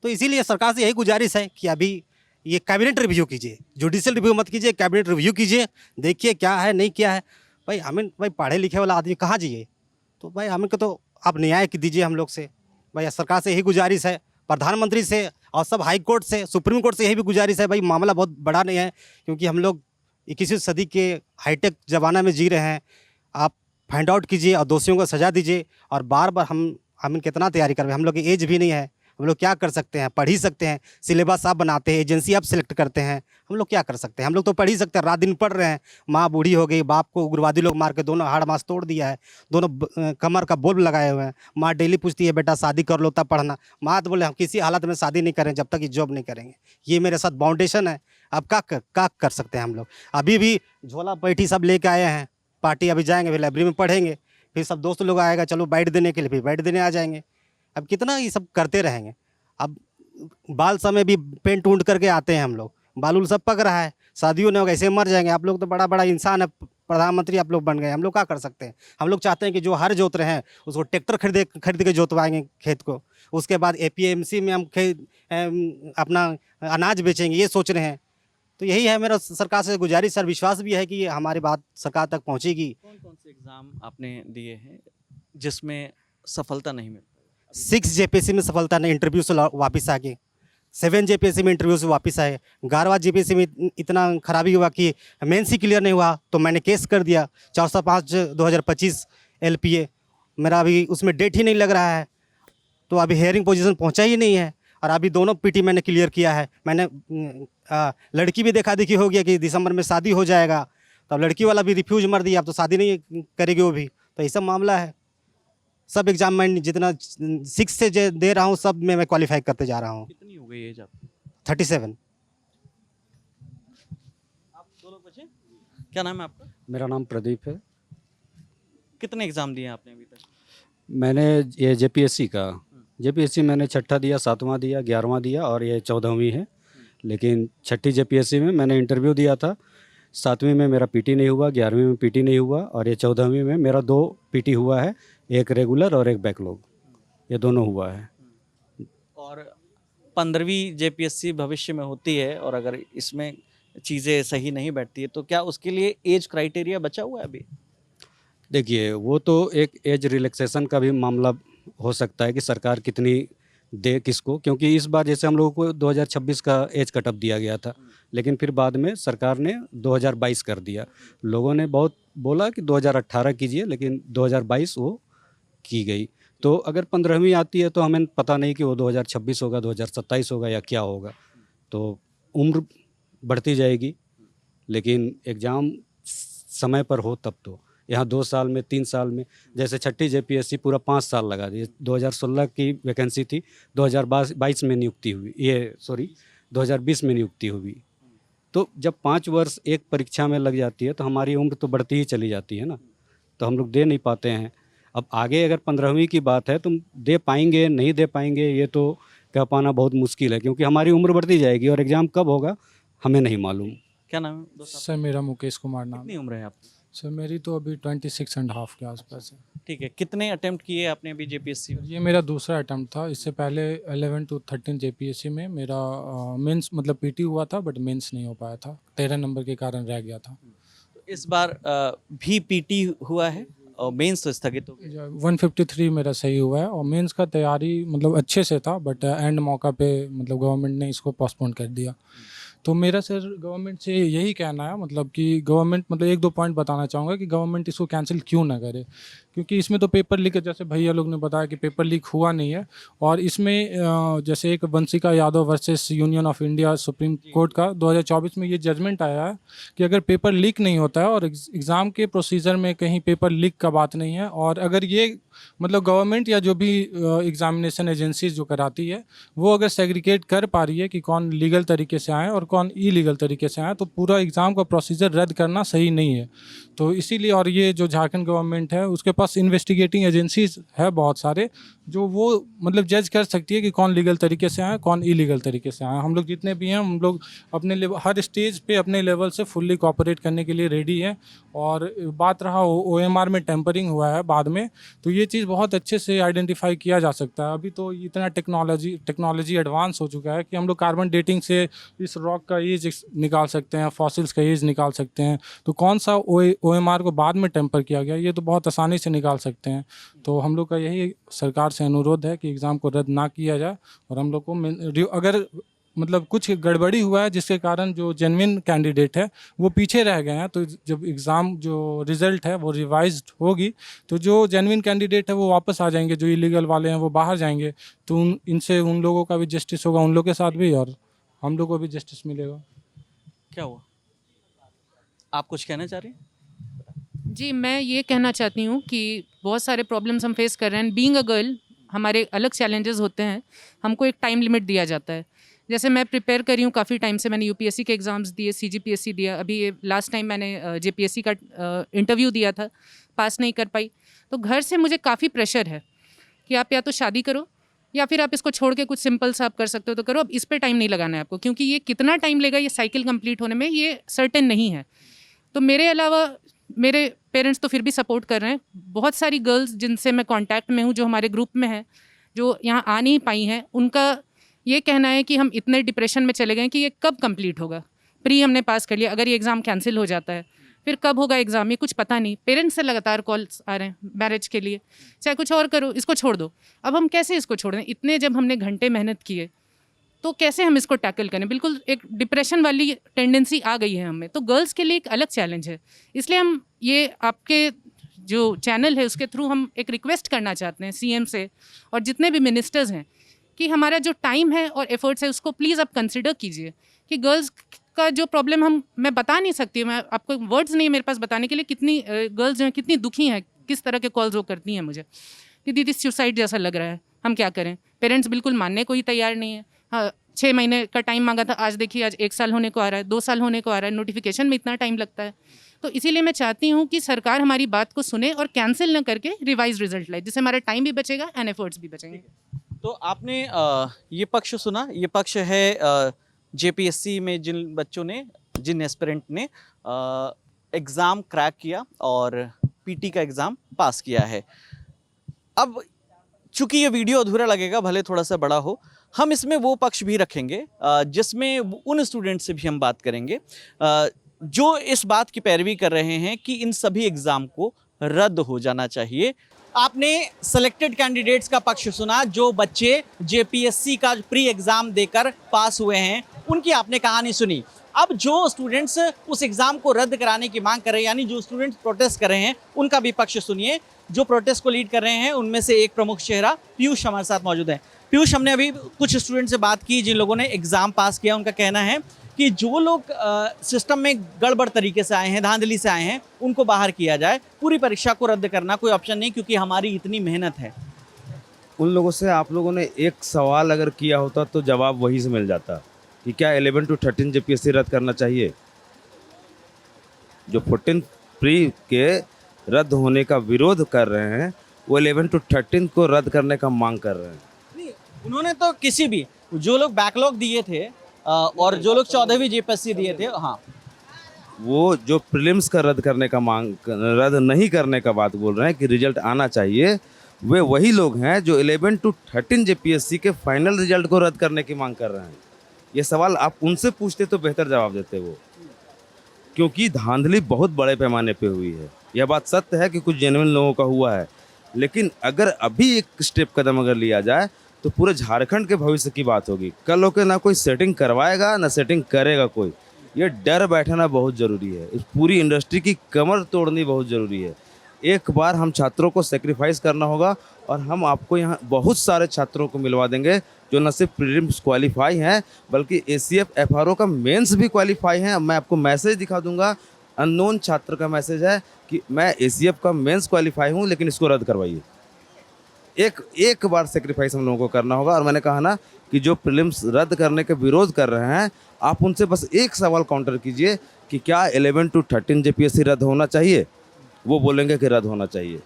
तो इसीलिए सरकार से यही गुजारिश है कि अभी ये कैबिनेट रिव्यू कीजिए, जुडिशियल रिव्यू मत कीजिए, कैबिनेट रिव्यू कीजिए, देखिए क्या है नहीं क्या है। भाई हमें भाई पढ़े लिखे वाला आदमी कहाँ जाइए, तो भाई हमें को तो आप न्याय दीजिए हम लोग से। भाई सरकार से यही गुजारिश है, प्रधानमंत्री से और सब हाई कोर्ट से, सुप्रीम कोर्ट से यही भी गुजारिश है। भाई मामला बहुत बड़ा नहीं है, क्योंकि हम लोग 21वीं सदी के हाईटेक ज़माना में जी रहे हैं। आप फाइंड आउट कीजिए और दोषियों को सजा दीजिए। और बार बार हम कितना तैयारी कर रहे हैं, हम लोग की एज भी नहीं है, हम लोग क्या कर सकते हैं? पढ़ ही सकते हैं। सिलेबस आप बनाते हैं, एजेंसी आप सिलेक्ट करते हैं, हम लोग क्या कर सकते हैं? हम लोग तो पढ़ ही सकते हैं, रात दिन पढ़ रहे हैं। माँ बूढ़ी हो गई, बाप को उग्रवादी लोग मार के दोनों हाड़ मांस तोड़ दिया है, दोनों कमर का बोल्ब लगाए हुए हैं। माँ डेली पूछती है बेटा शादी कर लो तब पढ़ना। माँ तो बोले हम किसी हालत में शादी नहीं करें जब तक ये जॉब नहीं करेंगे। ये मेरे साथ बाउंडेशन है। अब क्या कर सकते हैं हम लोग? अभी भी झोला पैठी सब लेके आए हैं, पार्टी अभी जाएंगे, फिर लाइब्रेरी में पढ़ेंगे, फिर सब दोस्त लोग आएगा चलो बैठ देने के लिए, फिर बैठ देने आ जाएंगे। अब कितना ये सब करते रहेंगे? अब बाल समय भी पेंट ऊंट करके आते हैं हम लोग, बाल उल सब पक रहा है, शादियों ने ऐसे मर जाएंगे। आप लोग तो बड़ा बड़ा इंसान है, प्रधानमंत्री आप लोग बन गए, हम लोग क्या कर सकते हैं? हम लोग चाहते हैं कि जो हर जोत रहे हैं उसको ट्रैक्टर खरीद के जोतवाएंगे खेत को, उसके बाद APMC में हम अपना अनाज बेचेंगे, ये सोच रहे हैं। तो यही है मेरा सरकार से गुजारिश सर, विश्वास भी है कि हमारी बात सरकार तक पहुंचेगी। कौन कौन से एग्जाम आपने दिए हैं जिसमें सफलता नहीं मिल? 6 JPSC में सफलता नहीं, इंटरव्यू से वापस आ गए। 7 JPSC में इंटरव्यू से वापस आए। 11वां JPSC में इतना खराबी हुआ कि मेंस ही क्लियर नहीं हुआ, तो मैंने केस कर दिया 405/2025 LPA। मेरा अभी उसमें डेट ही नहीं लग रहा है, तो अभी हेयरिंग पोजीशन पहुंचा ही नहीं है। और अभी दोनों PT मैंने क्लियर किया है। मैंने लड़की भी देखा देखी हो गया कि दिसंबर में शादी हो जाएगा, तो अब लड़की वाला भी रिफ्यूज मर दिया, अब तो शादी नहीं करेगी वो भी। तो ये सब मामला है। सब एग्जाम मैं जितना 6 से दे रहा हूँ सब में मैं क्वालिफाई करते जा रहा हूँ। कितनी हो गई एज आपकी? 37। आप दोनों बचे क्या नाम है आपका? मेरा नाम प्रदीप है। कितने एग्जाम दिए आपने अभी तक? मैंने ये जेपीएससी का जेपीएससी मैंने छठा दिया, सातवां दिया, 11वां दिया और ये 14वीं है। लेकिन छठी जेपीएससी में मैंने इंटरव्यू दिया था, 7वीं में मेरा पीटी नहीं हुआ, 11वीं में पीटी नहीं हुआ और ये 14वीं में मेरा 2 पीटी हुआ है, एक रेगुलर और एक बैकलॉग, ये दोनों हुआ है। और 15वीं जेपीएससी भविष्य में होती है और अगर इसमें चीज़ें सही नहीं बैठती है तो क्या उसके लिए एज क्राइटेरिया बचा हुआ है अभी? देखिए, वो तो एक एज रिलैक्सेशन का भी मामला हो सकता है कि सरकार कितनी दे किसको, क्योंकि इस बार जैसे हम लोगों को 2026 का एज कटअप दिया गया था, लेकिन फिर बाद में सरकार ने 2022 कर दिया। लोगों ने बहुत बोला कि 2018 कीजिए, लेकिन 2022 वो की गई। तो अगर 15वीं आती है तो हमें पता नहीं कि वो 2026 होगा, 2027 होगा या क्या होगा। तो उम्र बढ़ती जाएगी, लेकिन एग्ज़ाम समय पर हो तब तो। यहाँ 2 साल में, 3 साल में, जैसे छठी जेपीएससी पूरा 5 साल लगा दी। 2016 की वैकेंसी थी, 2022 में नियुक्ति हुई, 2020 में नियुक्ति हुई। तो जब 5 वर्ष एक परीक्षा में लग जाती है तो हमारी उम्र तो बढ़ती ही चली जाती है ना, तो हम लोग दे नहीं पाते हैं। अब आगे अगर 15वीं की बात है, तुम दे पाएंगे नहीं दे पाएंगे ये तो कह पाना बहुत मुश्किल है, क्योंकि हमारी उम्र बढ़ती जाएगी और एग्ज़ाम कब होगा हमें नहीं मालूम। क्या नाम है दोस्त आपका? सर मेरा मुकेश कुमार नाम कितनी उम्र है आपकी? सर मेरी तो अभी 26.5 के आसपास है। ठीक है, कितने अटेम्प्ट किए आपने अभी जेपीएससी में? ये मेरा दूसरा अटैम्प्ट था। इससे पहले 11 to 13 जेपीएससी में मेरा मेंस मतलब पीटी हुआ था, बट मेंस नहीं हो पाया था, 13 नंबर के कारण रह गया था। इस बार भी पीटी हुआ है और मेंस तो स्थगित हो गया। 153 मेरा सही हुआ है और मेंस का तैयारी मतलब अच्छे से था, बट एंड मौका पे मतलब गवर्नमेंट ने इसको पोस्टपोन कर दिया। तो मेरा सर गवर्नमेंट से यही कहना है, मतलब कि गवर्नमेंट मतलब 1-2 पॉइंट बताना चाहूँगा कि गवर्नमेंट इसको कैंसिल क्यों ना करे, क्योंकि इसमें तो पेपर लीक, जैसे भैया लोग ने बताया कि पेपर लीक हुआ नहीं है। और इसमें जैसे एक Vanshika Yadav versus union of India supreme court का 2024 में ये जजमेंट आया है कि अगर पेपर लीक नहीं होता है और एग्ज़ाम के प्रोसीजर में कहीं पेपर लीक का बात नहीं है, और अगर ये मतलब गवर्नमेंट या जो भी एग्जामिनेशन एजेंसीज जो कराती है वो अगर सेग्रीगेट कर पा रही है कि कौन लीगल तरीके से आए और कौन इलीगल तरीके से आए, तो पूरा एग्ज़ाम का प्रोसीजर रद्द करना सही नहीं है। तो इसीलिए, और ये जो झारखंड गवर्नमेंट है उसके पास इन्वेस्टिगेटिंग एजेंसीज है बहुत सारे, जो वो मतलब जज कर सकती है कि कौन लीगल तरीके से आए कौन इलीगल तरीके से आए। हम लोग जितने भी हैं हम लोग अपने लेवल, हर स्टेज पे अपने लेवल से फुल्ली कोऑपरेट करने के लिए रेडी हैं। और बात रहा OMR में टेम्परिंग हुआ है बाद में, तो ये चीज़ बहुत अच्छे से आइडेंटिफाई किया जा सकता है। अभी तो इतना टेक्नोलॉजी एडवांस हो चुका है कि हम लोग कार्बन डेटिंग से इस रॉक का एज निकाल सकते हैं, फॉसिल्स का एज निकाल सकते हैं। तो कौन सा OMR को बाद में टेम्पर किया गया ये तो बहुत आसानी से निकाल सकते हैं। तो हम लोग का यही सरकार से अनुरोध है कि एग्ज़ाम को रद्द ना किया जाए, और हम लोग को अगर मतलब कुछ गड़बड़ी हुआ है जिसके कारण जो जेन्युइन कैंडिडेट है वो पीछे रह गए हैं, तो जब एग्ज़ाम जो रिज़ल्ट है वो रिवाइज्ड होगी तो जो जेन्युइन कैंडिडेट है वो वापस आ जाएंगे, जो इलीगल वाले हैं वो बाहर जाएंगे। तो इनसे उन लोगों का भी जस्टिस होगा, उन लोगों के साथ भी, और हम लोग को भी जस्टिस मिलेगा। क्या हुआ, आप कुछ कहना चाह रही हैं? जी, मैं ये कहना चाहती हूँ कि बहुत सारे प्रॉब्लम्स हम फेस कर रहे हैं। बीइंग अ गर्ल हमारे अलग चैलेंजेस होते हैं, हमको एक टाइम लिमिट दिया जाता है। जैसे मैं प्रिपेयर कर रही हूँ काफ़ी टाइम से, मैंने यूपीएससी के एग्ज़ाम्स दिए, CGPSC दिया, अभी लास्ट टाइम मैंने जेपीएससी का इंटरव्यू दिया था, पास नहीं कर पाई। तो घर से मुझे काफ़ी प्रेशर है कि आप या तो शादी करो या फिर आप इसको छोड़ के कुछ सिंपल सा आप कर सकते हो तो करो, अब इस पर टाइम नहीं लगाना है आपको, क्योंकि ये कितना टाइम लेगा ये साइकिल कंप्लीट होने में ये सर्टेन नहीं है। तो मेरे अलावा मेरे पेरेंट्स तो फिर भी सपोर्ट कर रहे हैं। बहुत सारी गर्ल्स जिनसे मैं कांटेक्ट में हूँ, जो हमारे ग्रुप में हैं, जो यहाँ आ नहीं पाई हैं, उनका ये कहना है कि हम इतने डिप्रेशन में चले गए कि ये कब कंप्लीट होगा। प्री हमने पास कर लिया, अगर ये एग्ज़ाम कैंसिल हो जाता है फिर कब होगा एग्ज़ाम, ये कुछ पता नहीं। पेरेंट्स से लगातार कॉल्स आ रहे हैं मैरिज के लिए, चाहे कुछ और करो, इसको छोड़ दो। अब हम कैसे इसको छोड़ दें? इतने जब हमने घंटे मेहनत किए तो कैसे हम इसको टैकल करें? बिल्कुल एक डिप्रेशन वाली टेंडेंसी आ गई है हमें। तो गर्ल्स के लिए एक अलग चैलेंज है, इसलिए हम ये आपके जो चैनल है उसके थ्रू हम एक रिक्वेस्ट करना चाहते हैं CM से और जितने भी मिनिस्टर्स हैं कि हमारा जो टाइम है और एफर्ट्स है उसको प्लीज़ आप कंसिडर कीजिए कि गर्ल्स का जो प्रॉब्लम मैं बता नहीं सकती, मैं आपको वर्ड्स नहीं है मेरे पास बताने के लिए कितनी गर्ल्स जो हैं कितनी दुखी हैं, किस तरह के कॉल्स वो करती हैं मुझे कि दीदी सुसाइड जैसा लग रहा है, हम क्या करें। पेरेंट्स बिल्कुल मानने को ही तैयार नहीं है। हाँ, 6 महीने का टाइम मांगा था, आज देखिए आज 1 साल होने को आ रहा है, 2 साल होने को आ रहा है, नोटिफिकेशन में इतना टाइम लगता है। तो इसीलिए मैं चाहती हूँ कि सरकार हमारी बात को सुने और कैंसिल न करके रिवाइज रिजल्ट लाए, जिससे हमारा टाइम भी बचेगा एंड एफर्ट्स भी बचेंगे। तो आपने ये पक्ष सुना, ये पक्ष है जेपीएससी में जिन एस्पिरेंट ने एग्ज़ाम क्रैक किया और पीटी का एग्ज़ाम पास किया है। अब चूंकि ये वीडियो अधूरा लगेगा, भले थोड़ा सा बड़ा हो, हम इसमें वो पक्ष भी रखेंगे जिसमें उन स्टूडेंट से भी हम बात करेंगे जो इस बात की पैरवी कर रहे हैं कि इन सभी एग्ज़ाम को रद्द हो जाना चाहिए। आपने सेलेक्टेड कैंडिडेट्स का पक्ष सुना, जो बच्चे जेपीएससी का प्री एग्ज़ाम देकर पास हुए हैं, उनकी आपने कहानी सुनी। अब जो स्टूडेंट्स उस एग्ज़ाम को रद्द कराने की मांग कर रहे हैं, यानी जो स्टूडेंट्स प्रोटेस्ट कर रहे हैं, उनका भी पक्ष सुनिए। जो प्रोटेस्ट को लीड कर रहे हैं उनमें से एक प्रमुख चेहरा पीयूष हमारे साथ मौजूद है। पीयूष, हमने अभी कुछ स्टूडेंट से बात की जिन लोगों ने एग्ज़ाम पास किया। उनका कहना है कि जो लोग सिस्टम में गड़बड़ तरीके से आए हैं, धांधली से आए हैं, उनको बाहर किया जाए। पूरी परीक्षा को रद्द करना कोई ऑप्शन नहीं, क्योंकि हमारी इतनी मेहनत है। उन लोगों से आप लोगों ने एक सवाल अगर किया होता तो जवाब वही से मिल जाता कि क्या 11 to 13 जेपीएससी रद्द करना चाहिए। जो 14 प्री के रद्द होने का विरोध कर रहे हैं, वो 11 to 13 को रद्द करने का मांग कर रहे हैं। नहीं, उन्होंने तो किसी भी, जो लोग बैकलॉग दिए थे और जो लोग 14वीं जेपीएससी दिए थे, हाँ, वो जो प्रीलिम्स का रद्द नहीं करने का बात बोल रहे हैं कि रिजल्ट आना चाहिए, वे वही लोग हैं जो 11 to 13 जेपीएससी के फाइनल रिजल्ट को रद्द करने की मांग कर रहे हैं। ये सवाल आप उनसे पूछते तो बेहतर जवाब देते वो, क्योंकि धांधली बहुत बड़े पैमाने पे हुई है। यह बात सत्य है कि कुछ जेन्युइन लोगों का हुआ है, लेकिन अगर अभी एक स्टेप कदम अगर लिया जाए तो पूरे झारखंड के भविष्य की बात होगी। कल होकर ना कोई सेटिंग करवाएगा ना सेटिंग करेगा कोई। ये डर बैठाना बहुत ज़रूरी है। इस पूरी इंडस्ट्री की कमर तोड़नी बहुत ज़रूरी है। एक बार हम छात्रों को सेक्रीफाइस करना होगा, और हम आपको यहाँ बहुत सारे छात्रों को मिलवा देंगे जो न सिर्फ प्रीलिम्स क्वालिफाई हैं, बल्कि एसीएफ एफआरओ का मेंस भी क्वालिफाई हैं। मैं आपको मैसेज दिखा दूंगा, अननोन छात्र का मैसेज है कि मैं एसीएफ का मेंस क्वालिफाई हूँ, लेकिन इसको रद्द करवाइए। एक बार सेक्रीफाइस हम लोगों को करना होगा। और मैंने कहा ना कि जो प्रीलिम्स रद्द करने के विरोध कर रहे हैं, आप उनसे बस एक सवाल काउंटर कीजिए कि क्या 11 to 13 जेपीएससी रद्द होना चाहिए। वो बोलेंगे कि रद्द होना चाहिए।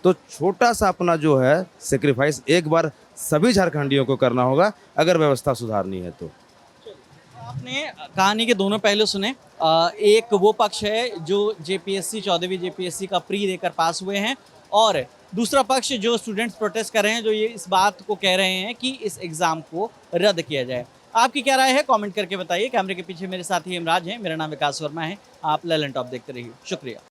तो छोटा सा अपना जो है सेक्रीफाइस एक बार सभी झारखंडियों को करना होगा, अगर व्यवस्था सुधारनी है तो। आपने कहानी के दोनों पहलू सुने। एक वो पक्ष है जो जेपीएससी 14वीं जेपीएससी का प्री देकर पास हुए हैं, और दूसरा पक्ष जो स्टूडेंट्स प्रोटेस्ट कर रहे हैं, जो ये इस बात को कह रहे हैं कि इस एग्ज़ाम को रद्द किया जाए। आपकी क्या राय है, कमेंट करके बताइए। कैमरे के पीछे मेरे साथी हेमराज हैं, मेरा नाम विकास वर्मा है। आप ललन टॉप देखते रहिए। शुक्रिया।